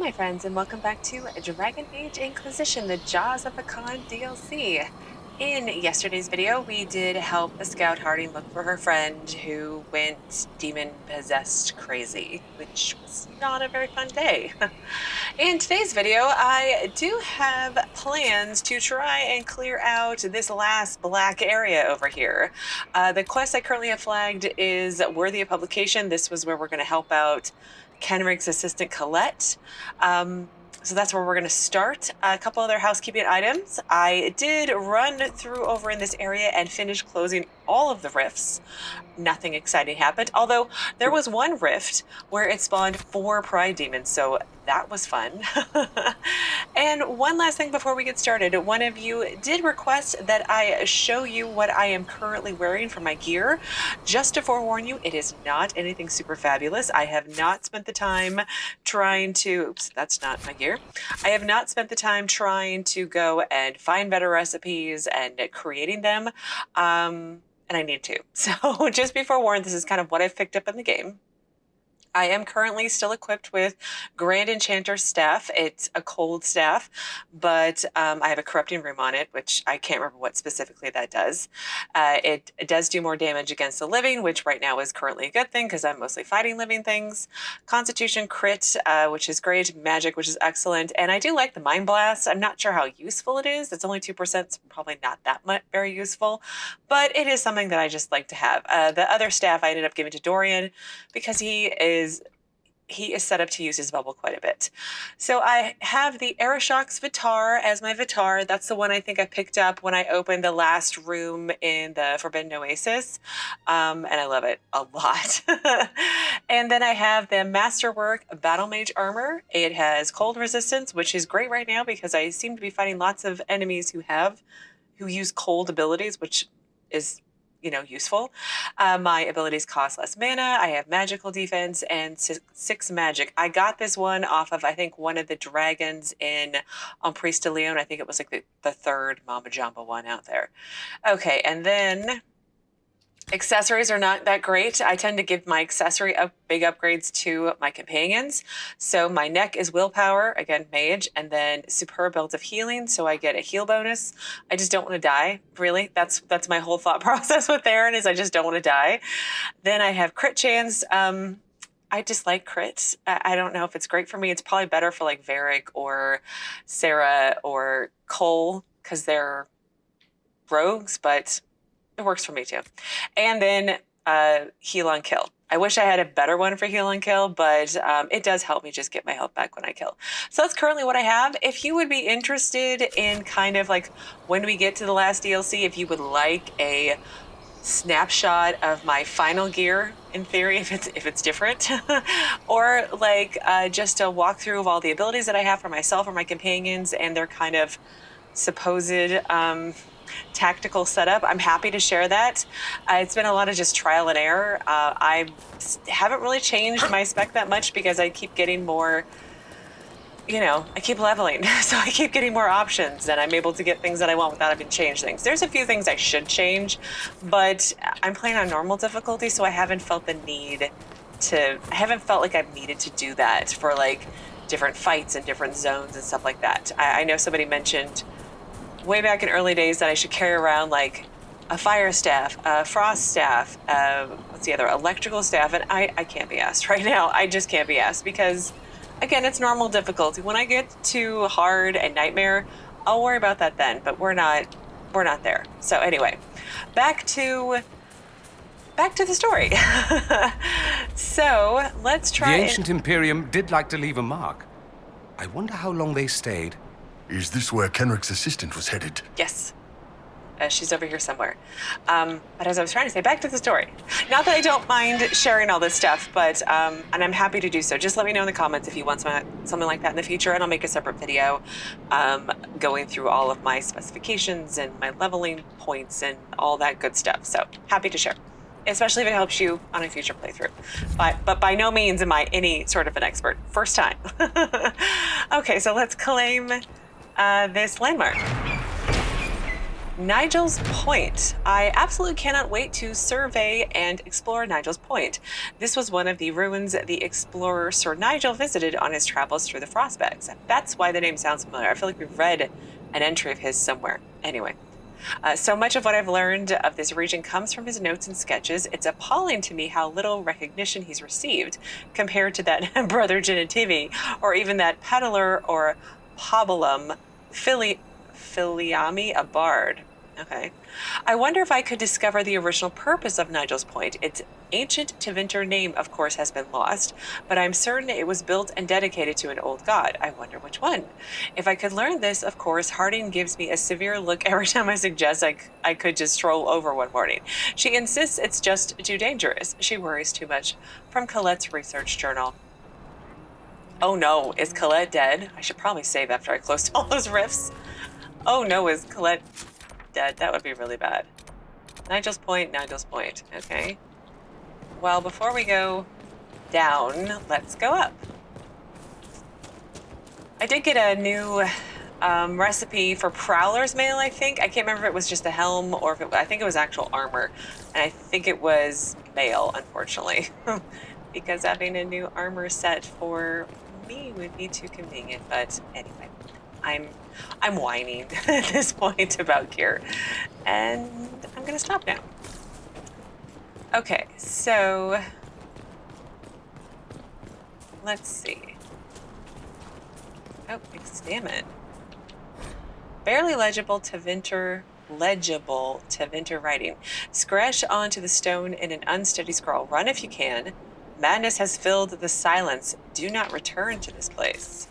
my friends, and welcome back to Dragon Age Inquisition, the Jaws of Hakkon DLC. In yesterday's video, we did help a scout Harding look for her friend who went demon-possessed crazy, which was not a very fun day. In today's video, I do have plans to try and clear out this last black area over here. The quest I currently have flagged is worthy of publication. This was where we're going to help out Kenric's assistant Colette. So that's where we're going to start. A couple other housekeeping items. I did run through over in this area and finish closing all of the rifts. Nothing exciting happened, although there was one rift where it spawned 4 pride demons, so that was fun. And one last thing before we get started, one of you did request that I show you what I am currently wearing for my gear. Just to forewarn you, it is not anything super fabulous. I have not spent the time trying to, oops, that's not my gear. I have not spent the time trying to go and find better recipes and creating them. And I need to. So just be forewarned, this is kind of what I've picked up in the game. I am currently still equipped with Grand Enchanter's staff. It's a cold staff, but I have a corrupting room on it, which I can't remember what specifically that does. It does do more damage against the living, which right now is currently a good thing because I'm mostly fighting living things. Constitution crit, which is great. Magic, which is excellent. And I do like the Mind Blast. I'm not sure how useful it is. It's only 2%, so probably not that much very useful, but it is something that I just like to have. The other staff I ended up giving to Dorian because he is set up to use his bubble quite a bit. So I have the Arashock's Vitar as my Vitar. That's the one I think I picked up when I opened the last room in the Forbidden Oasis. And I love it a lot. And then I have the Masterwork Battle Mage Armor. It has cold resistance, which is great right now because I seem to be fighting lots of enemies who use cold abilities, which is useful. My abilities cost less mana. I have magical defense and 6 magic. I got this one off of, I think, one of the dragons on Priest of Leon. I think it was like the third Mama Jamba one out there. Okay, and then accessories are not that great. I tend to give my big upgrades to my companions. So my neck is willpower, again, mage, and then superb belt of healing. So I get a heal bonus. I just don't want to die, really. That's my whole thought process with Theron is I just don't want to die. Then I have crit chance. I dislike crits. I don't know if it's great for me. It's probably better for like Varric or Svarah or Cole because they're rogues, but it works for me too. And then heal on kill. I wish I had a better one for heal on kill, but it does help me just get my health back when I kill. So that's currently what I have. If you would be interested in kind of like when we get to the last DLC, if you would like a snapshot of my final gear, in theory, if it's different, or like just a walkthrough of all the abilities that I have for myself or my companions and their kind of supposed tactical setup, I'm happy to share that. It's been a lot of just trial and error. I haven't really changed my spec that much because I keep getting more, I keep leveling. So I keep getting more options and I'm able to get things that I want without having to change things. There's a few things I should change, but I'm playing on normal difficulty, so I haven't felt like I've needed to do that for like different fights and different zones and stuff like that. I know somebody mentioned way back in early days that I should carry around like a fire staff, a frost staff, what's the other, electrical staff, and I can't be asked right now. I just can't be asked because, again, it's normal difficulty. When I get to hard and nightmare, I'll worry about that then, but we're not there. So anyway, back to the story. So let's try. The ancient Imperium did like to leave a mark. I wonder how long they stayed. Is this where Kenric's assistant was headed? Yes. She's over here somewhere. But as I was trying to say, back to the story. Not that I don't mind sharing all this stuff, but and I'm happy to do so. Just let me know in the comments if you want something like that in the future, and I'll make a separate video going through all of my specifications and my leveling points and all that good stuff. So happy to share, especially if it helps you on a future playthrough. But by no means am I any sort of an expert. First time. Okay, so let's claim this landmark. Nigel's Point. I absolutely cannot wait to survey and explore Nigel's Point. This was one of the ruins the explorer Sir Nigel visited on his travels through the Frostbacks. That's why the name sounds familiar. I feel like we've read an entry of his somewhere. Anyway. So much of what I've learned of this region comes from his notes and sketches. It's appalling to me how little recognition he's received compared to that Brother Genitivi, or even that peddler or Pobulum Filiami, a bard. Okay. I wonder if I could discover the original purpose of Nigel's Point. Its ancient Tevinter name, of course, has been lost, but I'm certain it was built and dedicated to an old god. I wonder which one. If I could learn this, of course, Harding gives me a severe look every time I suggest I could just stroll over one morning. She insists it's just too dangerous. She worries too much. From Colette's research journal. Oh no, is Colette dead? I should probably save after I closed all those rifts. Oh no, is Colette dead? That would be really bad. Nigel's Point. Okay. Well, before we go down, let's go up. I did get a new recipe for Prowler's Mail, I think. I can't remember if it was just a helm or if I think it was actual armor. And I think it was mail, unfortunately. Because having a new armor set for me would be too convenient. But anyway, I'm whining at this point about gear, and I'm gonna stop now. Okay, so let's see. Oh, examine. Barely legible Tevinter writing. Scratch onto the stone in an unsteady scrawl. Run if you can. Madness has filled the silence. Do not return to this place.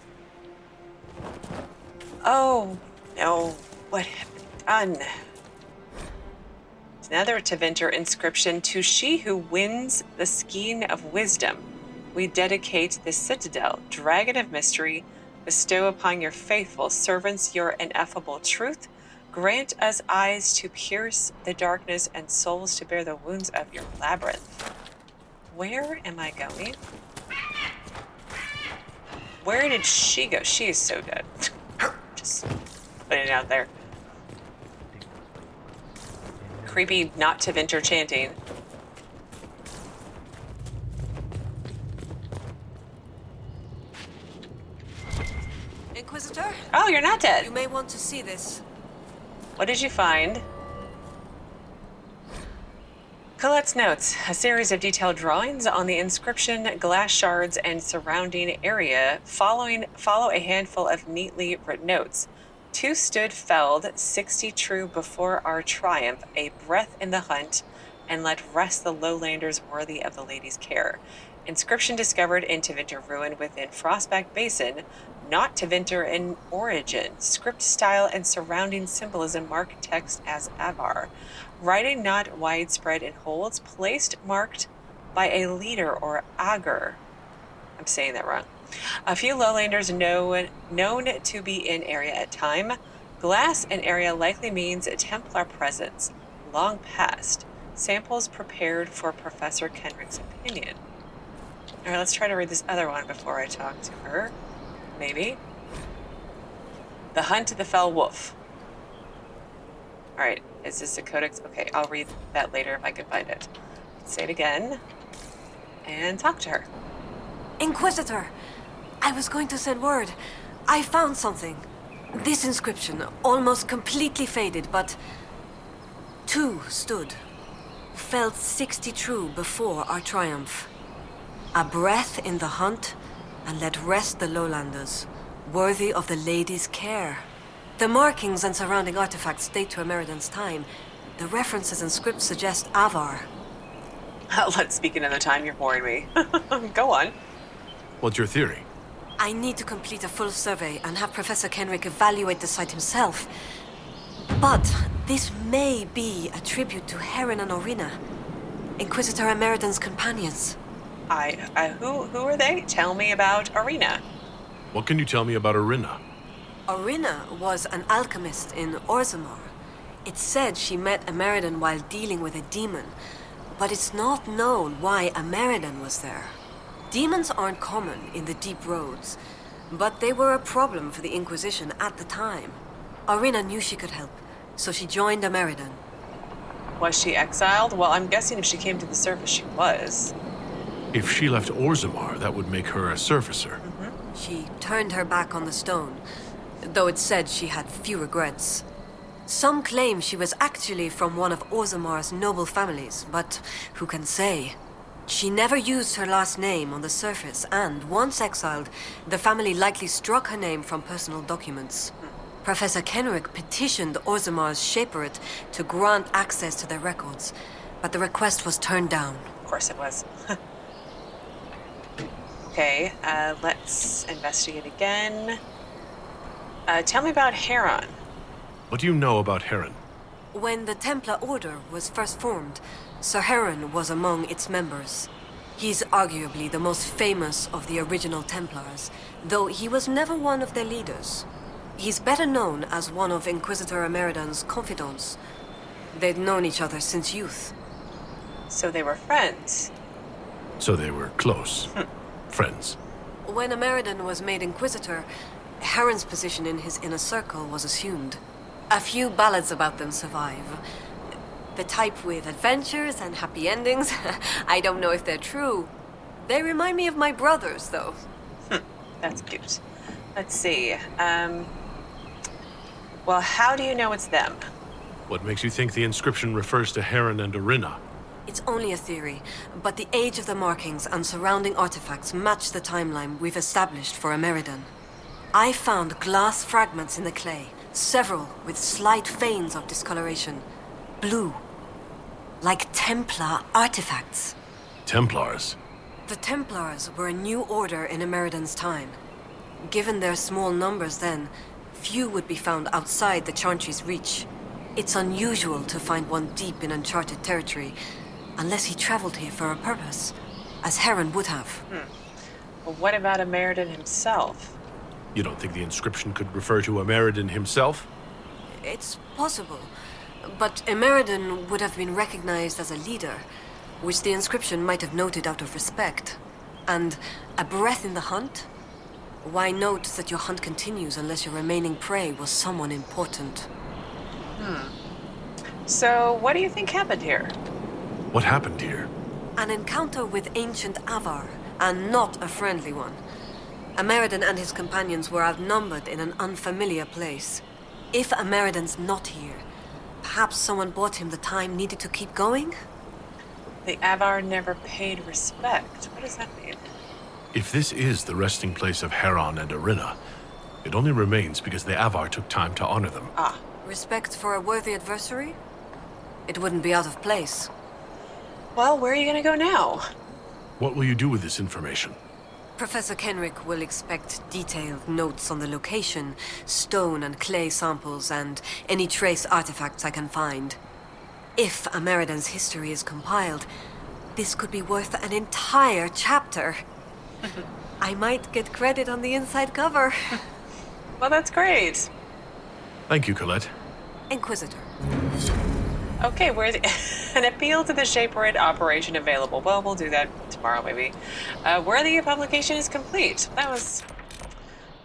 Oh, no. What have I done? It's another Tevinter inscription. To she who wins the skein of wisdom, we dedicate this citadel. Dragon of mystery, bestow upon your faithful servants your ineffable truth. Grant us eyes to pierce the darkness and souls to bear the wounds of your labyrinth. Where am I going? Where did she go? She is so dead. Just putting it out there. Creepy, not Tevinter chanting. Inquisitor? Oh, you're not dead. You may want to see this. What did you find? Colette's notes. A series of detailed drawings on the inscription, glass shards, and surrounding area follow a handful of neatly written notes. 2 stood felled, 60 true before our triumph, a breath in the hunt, and let rest the lowlanders worthy of the lady's care. Inscription discovered in Tevinter ruin within Frostback Basin, not Tevinter in origin. Script style and surrounding symbolism mark text as Avvar. Writing not widespread in holds, placed marked by a leader or augur. I'm saying that wrong. A few lowlanders known to be in area at time. Glass in area likely means a Templar presence, long past. Samples prepared for Professor Kenric's opinion. All right, let's try to read this other one before I talk to her. Maybe. The Hunt of the Fell Wolf. All right, is this a codex? Okay, I'll read that later if I can find it. Say it again and talk to her. Inquisitor! I was going to send word. I found something. This inscription, almost completely faded, but 2 stood. Felled 60 true before our triumph. A breath in the hunt, and let rest the lowlanders, worthy of the lady's care. The markings and surrounding artifacts date to Ameridan's time. The references and scripts suggest Avvar. Let's speak another time, you're boring me. Go on. What's your theory? I need to complete a full survey and have Professor Kenric evaluate the site himself. But this may be a tribute to Haron and Orinna, Inquisitor Ameridan's companions. Who are they? Tell me about Orinna. What can you tell me about Orinna? Orinna was an alchemist in Orzammar. It's said she met Ameridan while dealing with a demon, but it's not known why Ameridan was there. Demons aren't common in the deep roads, but they were a problem for the Inquisition at the time. Orinna knew she could help, so she joined Ameridan. Was she exiled? Well, I'm guessing if she came to the surface, she was. If she left Orzammar, that would make her a surfacer. She turned her back on the stone, though it said she had few regrets. Some claim she was actually from one of Orzammar's noble families, but who can say? She never used her last name on the surface, and once exiled, the family likely struck her name from personal documents. Professor Kenric petitioned Orzammar's Shaperate to grant access to their records, but the request was turned down. Of course it was. Okay, let's investigate again. Tell me about Haron. What do you know about Haron? When the Templar Order was first formed, Sir Haron was among its members. He's arguably the most famous of the original Templars, though he was never one of their leaders. He's better known as one of Inquisitor Ameridan's confidants. They'd known each other since youth. So they were friends. So they were close. Friends. When Ameridan was made Inquisitor, Haron's position in his inner circle was assumed. A few ballads about them survive. The type with adventures and happy endings. I don't know if they're true. They remind me of my brothers, though. That's cute. Let's see. Well, how do you know it's them? What makes you think the inscription refers to Haron and Orinna? It's only a theory, but the age of the markings and surrounding artifacts match the timeline we've established for Ameridan. I found glass fragments in the clay, several with slight veins of discoloration. Blue. Like Templar artifacts. Templars? The Templars were a new order in Ameridan's time. Given their small numbers then, few would be found outside the Chantry's reach. It's unusual to find one deep in uncharted territory, unless he traveled here for a purpose, as Haron would have. Well, what about Ameridan himself? You don't think the inscription could refer to Ameridan himself? It's possible, but Ameridan would have been recognized as a leader, which the inscription might have noted out of respect. And a breath in the hunt? Why note that your hunt continues unless your remaining prey was someone important? So, what do you think happened here? What happened here? An encounter with ancient Avvar, and not a friendly one. Ameridan and his companions were outnumbered in an unfamiliar place. If Ameridan's not here, perhaps someone bought him the time needed to keep going? The Avvar never paid respect. What does that mean? If this is the resting place of Haron and Orinna, it only remains because the Avvar took time to honor them. Ah, Respect for a worthy adversary? It wouldn't be out of place. well, where are you gonna go now? What will you do with this information? Professor Kenric will expect detailed notes on the location, stone and clay samples, and any trace artifacts I can find. If Ameridan's history is compiled, this could be worth an entire chapter. I might get credit on the inside cover. Well, that's great. Thank you, Colette. Inquisitor. Okay, where's an appeal to the Shaperate operation available? Well, we'll do that tomorrow, maybe. Worthy of publication is complete. That was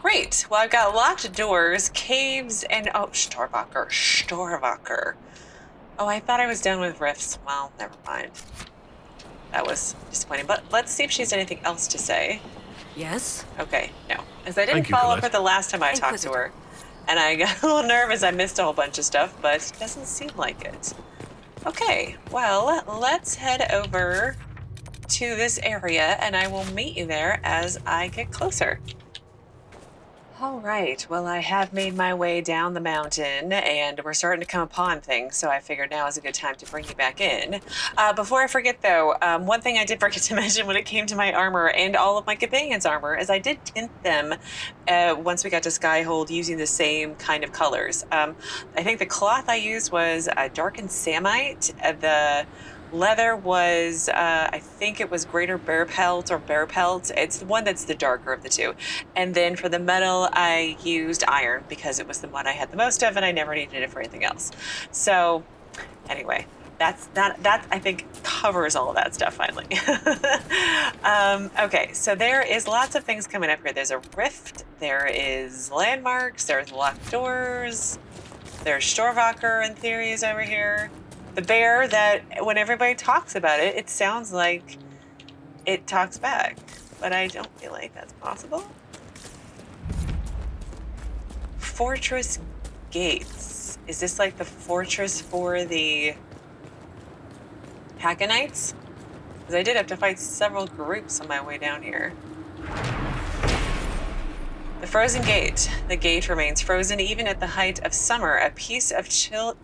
great. Well, I've got locked doors, caves, and Storvacker. Oh, I thought I was done with rifts. Well, never mind. That was disappointing. But let's see if she has anything else to say. Yes? Okay, no. As I didn't Thank you, follow up Colette. her the last time I talked to her. And I got a little nervous. I missed a whole bunch of stuff, but it doesn't seem like it. Okay, well, let's head over to this area, and I will meet you there as I get closer. All right, well, I have made my way down the mountain, and we're starting to come upon things, so I figured now is a good time to bring you back in. Before I forget, though, one thing I did forget to mention when it came to my armor and all of my companions' armor is I did tint them once we got to Skyhold using the same kind of colors. I think the cloth I used was darkened samite. The leather was, I think it was greater bear pelt or bear pelt. It's the one that's the darker of the two. And then for the metal, I used iron because it was the one I had the most of and I never needed it for anything else. So anyway, that I think covers all of that stuff finally. Okay, so there is lots of things coming up here. There's a rift, there is landmarks, there's locked doors, There's Storvacker in theory is over here. The bear that when everybody talks about it, it sounds like it talks back. But I don't feel like that's possible. Fortress gates. Is this like the fortress for the Hakkonites? Because I did have to fight several groups on my way down here. The frozen gate. The gate remains frozen even at the height of summer. A piece of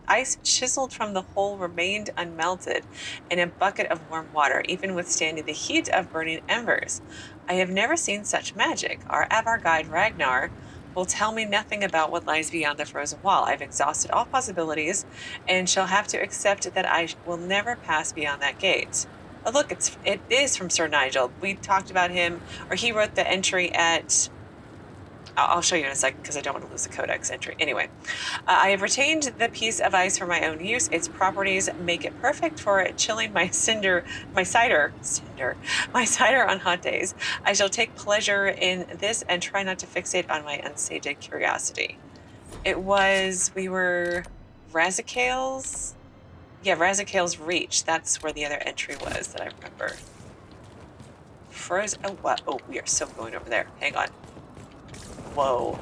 ice chiseled from the hole remained unmelted in a bucket of warm water, even withstanding the heat of burning embers. I have never seen such magic. Our Avvar guide Ragnar will tell me nothing about what lies beyond the frozen wall. I've exhausted all possibilities and shall have to accept that I will never pass beyond that gate. Oh, look, it is from Sir Nigel. We talked about him, or he wrote the entry at... I'll show you in a second because I don't want to lose the Codex entry. Anyway, I have retained the piece of ice for my own use. Its properties make it perfect for chilling my cider on hot days. I shall take pleasure in this and try not to fixate on my unsated curiosity. We were Razikale's? Yeah, Razikale's Reach. That's where the other entry was that I remember. Oh, what? Oh, we are so going over there. Hang on. Whoa.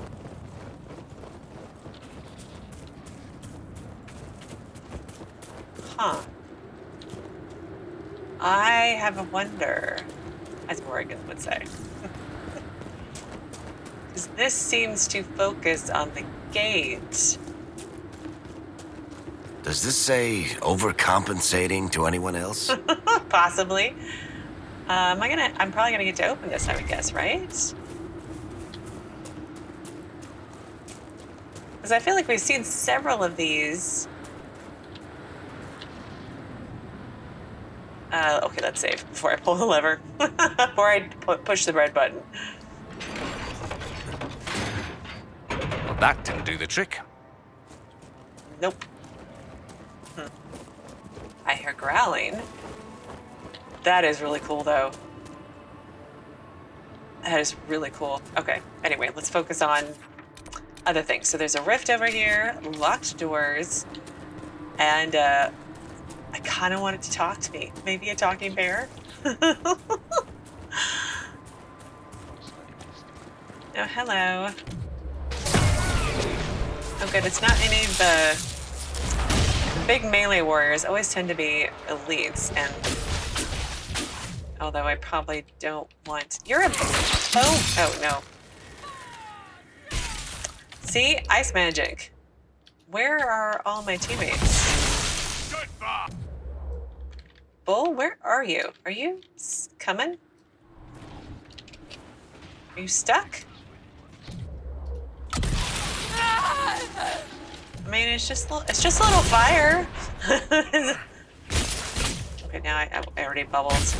Huh. I have a wonder, as Morgan would say. Because this seems to focus on the gate. Does this say overcompensating to anyone else? Possibly. I'm probably gonna get to open this, I would guess, right? Because I feel like we've seen several of these. Okay, let's save before I pull the lever. Before I push the red button. Well, that didn't do the trick. Nope. I hear growling. That is really cool, though. That is really cool. Okay, anyway, let's focus on other things. So there's a rift over here, locked doors, and I kind of want it to talk to me. Maybe a talking bear? Oh, hello. Oh, good. It's not any of the big melee warriors. Always tend to be elites, and although I probably don't want... You're a... Oh, no. See? Ice magic. Where are all my teammates? Bull, where are you? Are you coming? Are you stuck? I mean, it's just a little fire. Okay, now I already bubbled.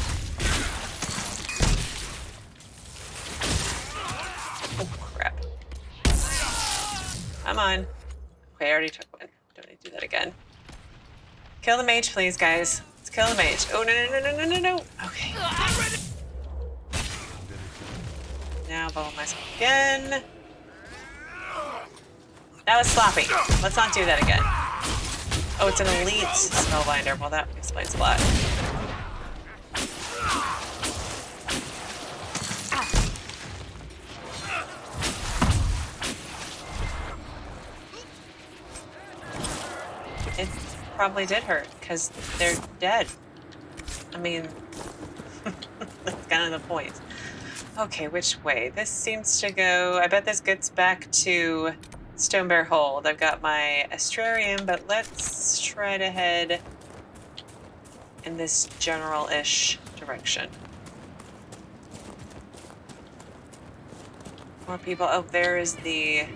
Oh, crap. Come on. Okay, I already took one. Don't need to do that again. Kill the mage, please, guys. Let's kill the mage. Oh, no. Okay. Now bubble myself again. That was sloppy. Let's not do that again. Oh, it's an elite spellbinder. Well, that explains a lot. It probably did hurt because they're dead. I mean, that's kind of the point. Okay, which way? This seems to go... I bet this gets back to Stonebear Hold. I've got my Astrarium, but let's try to head in this general-ish direction. More people. Oh, there is the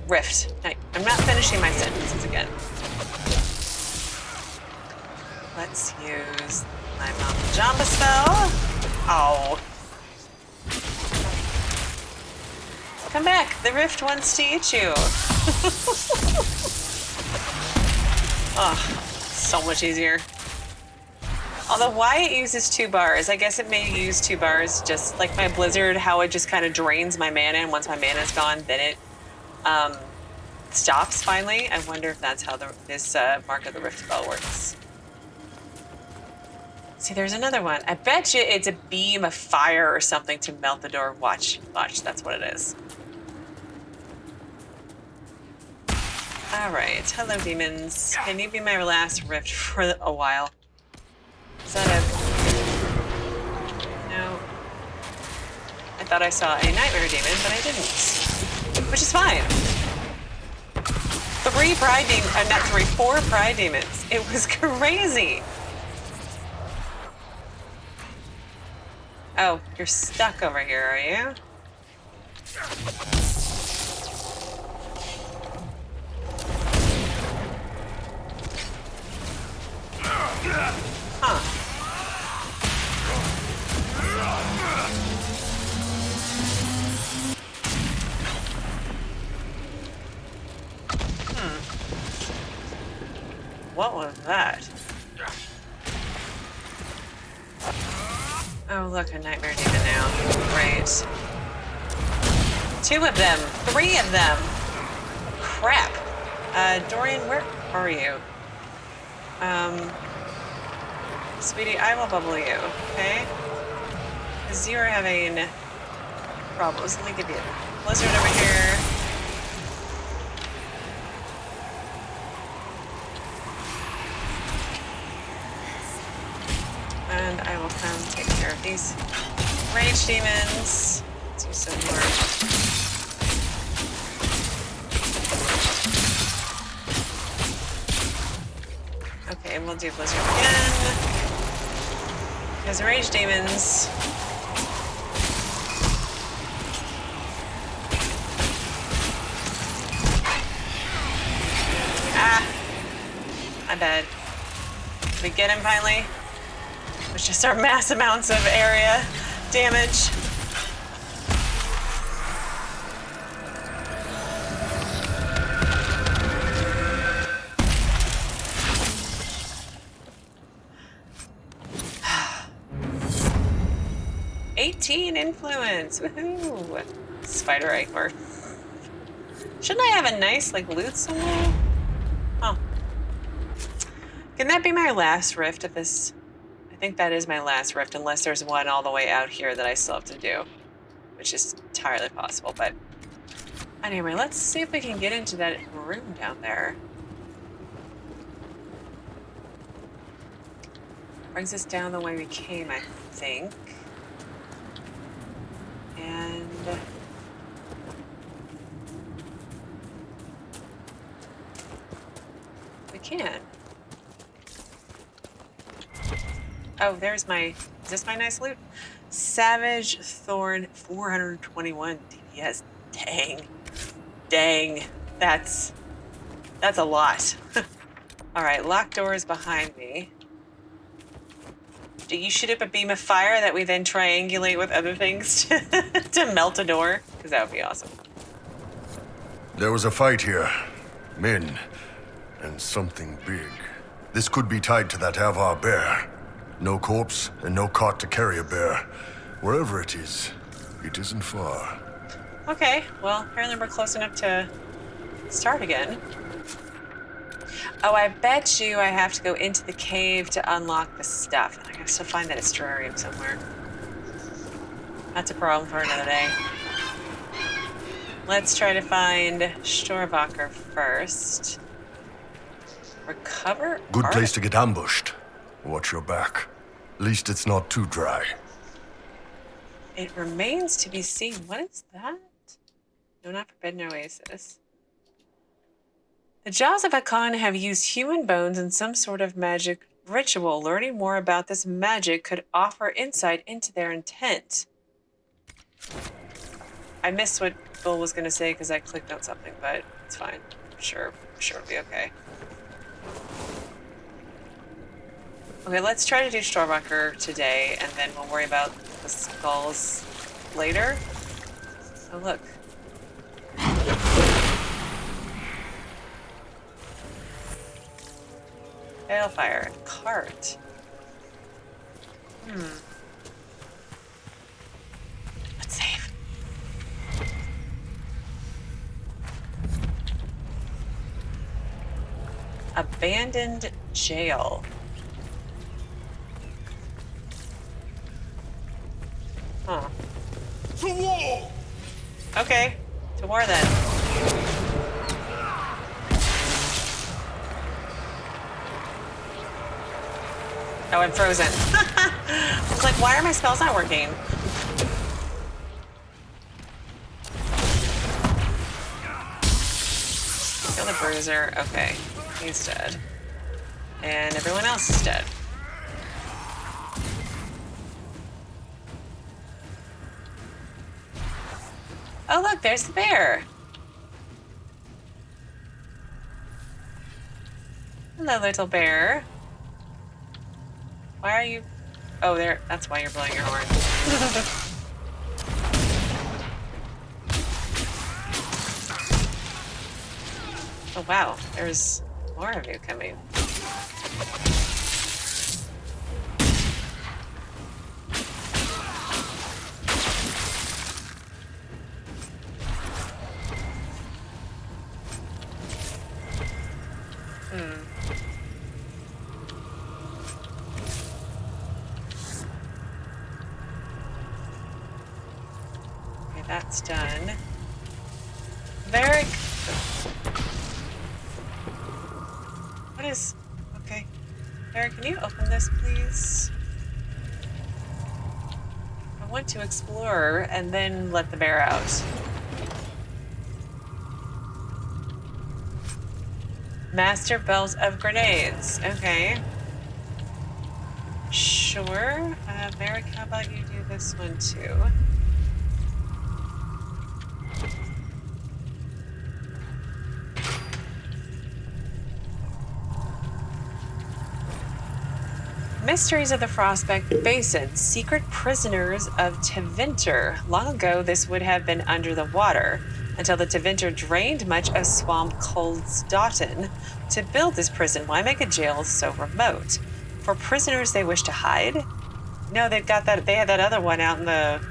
rift. I'm not finishing my sentences again. Let's use my Mama Jamba spell. Oh. Come back. The rift wants to eat you. Oh, so much easier. Although why it uses 2 bars, I guess it may use 2 bars just like my Blizzard, how it just kind of drains my mana, and once my mana's gone, then it stops finally. I wonder if that's how this Mark of the Rift spell works. See, there's another one. I bet you it's a beam of fire or something to melt the door. Watch, that's what it is. All right, hello demons. Can you be my last rift for a while? Is that a... No. I thought I saw a nightmare demon, but I didn't. Which is fine. 4 pride demons. It was crazy. Oh, you're stuck over here, are you? Huh. What was that? Oh, look, a nightmare demon now. Great. 2 of them. 3 of them. Crap. Dorian, where are you? Sweetie, I will bubble you, okay? Because you are having problems. Let me give you a blizzard over here. And I will come take care of these rage demons. Let's do some more. Okay, we'll do blizzard again. Because rage demons. Ah! My bad. Did we get him finally? It was just our mass amounts of area damage. Influence. Woohoo! Spider Ichor. Shouldn't I have a nice loot somewhere? Oh. Can that be my last rift of this? I think that is my last rift, unless there's one all the way out here that I still have to do. Which is entirely possible, but anyway, let's see if we can get into that room down there. Brings us down the way we came, I think. And we can. Oh, there's my, is this my nice loot? Savage Thorn 421 DPS. Dang. That's a lot. All right, locked doors behind me. Do you shoot up a beam of fire that we then triangulate with other things to melt a door? Because that would be awesome. There was a fight here. Men. And something big. This could be tied to that Avvar bear. No corpse and no cart to carry a bear. Wherever it isn't far. Okay, well, apparently we're close enough to start again. Oh, I bet you I have to go into the cave to unlock the stuff. And I have to find that astrarium somewhere. That's a problem for another day. Let's try to find Storvacker first. Recover? Good place to get ambushed. Watch your back. At least it's not too dry. It remains to be seen. What is that? No, not Forbidden Oasis. The Jaws of Hakkon have used human bones in some sort of magic ritual. Learning more about this magic could offer insight into their intent. I missed what Bill was going to say because I clicked on something, but it's fine. I'm sure it'll be okay. Okay, let's try to do Storvacker today, and then we'll worry about the skulls later. Oh, look. Balefire, cart. Let's save. Abandoned jail. Huh. To war! Okay, to war then. Oh, I'm frozen. I was like, why are my spells not working? Kill the bruiser. Okay, he's dead. And everyone else is dead. Oh, look, there's the bear. Hello, little bear. Why are you... Oh, there. That's why you're blowing your horn. Oh, wow. There's more of you coming. Okay, that's done. Varric. What is... Okay. Varric, can you open this, please? I want to explore and then let the bear out. Master belt of grenades. Okay. Sure. Varric, how about you do this one too? Mysteries of the Frostback Basin. Secret prisoners of Tevinter. Long ago, this would have been under the water, until the Tevinter drained much of Swamp Coldsdotten to build this prison. Why make a jail so remote? For prisoners they wish to hide? No, they've got that. They had that other one out in the...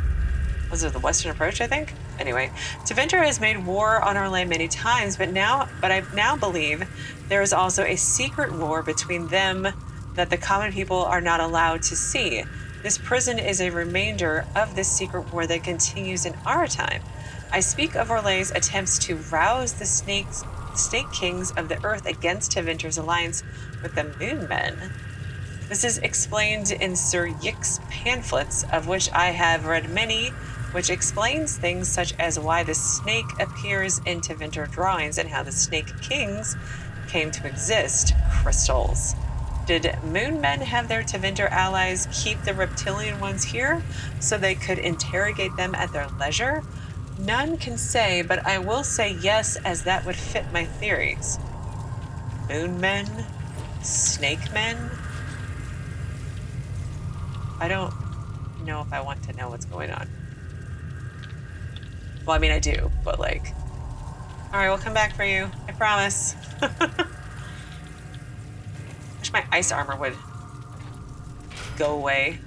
Was it the Western Approach, I think? Anyway, Tevinter has made war on our land many times, but I now believe there is also a secret war between them that the common people are not allowed to see. This prison is a remainder of this secret war that continues in our time. I speak of Orlay's attempts to rouse the snake kings of the earth against Tevinter's alliance with the Moon Men. This is explained in Sir Yick's pamphlets, of which I have read many, which explains things such as why the snake appears in Tevinter drawings and how the snake kings came to exist. Crystals. Did Moon Men have their Tevinter allies keep the reptilian ones here so they could interrogate them at their leisure? None can say, but I will say yes, as that would fit my theories. Moon Men? Snake Men? I don't know if I want to know what's going on. Well, I mean, I do, but like... Alright, we'll come back for you. I promise. Wish my ice armor would go away.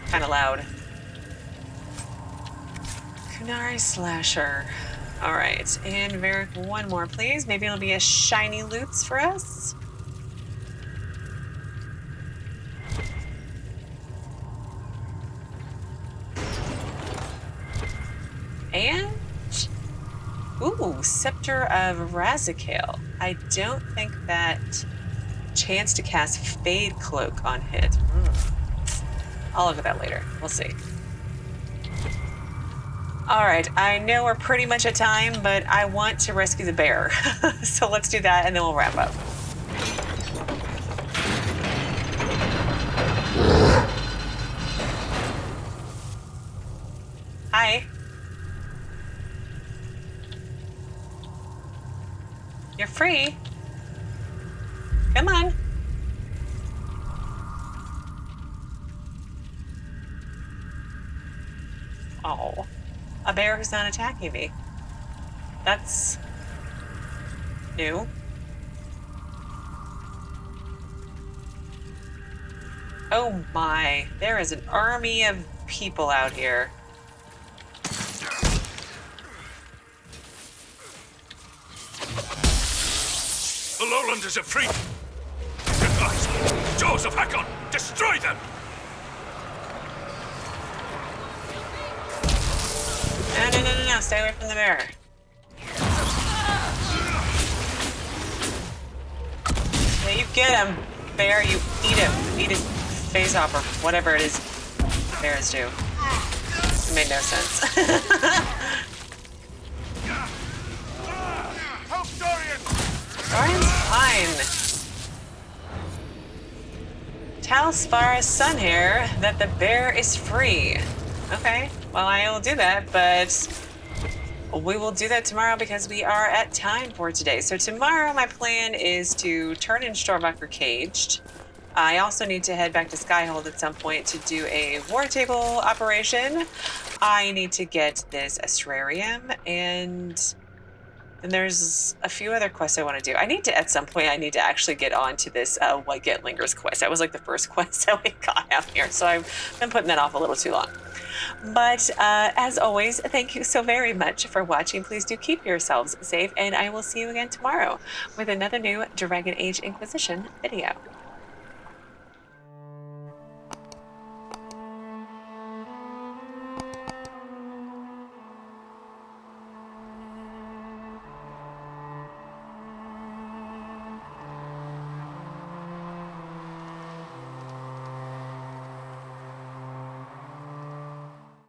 Kind of loud. Kunari Slasher. Alright, and Varric, one more, please. Maybe it'll be a shiny loots for us. And... Ooh, Scepter of Razikale. I don't think that... Chance to cast Fade Cloak on hit. I'll look at that later. We'll see. Alright, I know we're pretty much at time, but I want to rescue the bear. So let's do that and then we'll wrap up. Hi. You're free. Come on. Oh, a bear who's not attacking me. That's new. Oh my, there is an army of people out here. The lowlanders are free! Goodbye! Jaws of Hakkon! Destroy them! No. Stay away from the bear. Yeah, you get him, bear. You eat him. Eat his face off or whatever it is bears do. It made no sense. Help Dorian! Dorian's fine. Tell Svarah's son here that the bear is free. Okay, well, I will do that, but we will do that tomorrow because we are at time for today. So tomorrow, my plan is to turn in Storvacker caged. I also need to head back to Skyhold at some point to do a war table operation. I need to get this Astrarium, and then there's a few other quests I want to do. At some point, I need to actually get on to this White Getlingers quest. That was like the first quest that we got out here, so I've been putting that off a little too long. But as always, thank you so very much for watching. Please do keep yourselves safe, and I will see you again tomorrow with another new Dragon Age Inquisition video.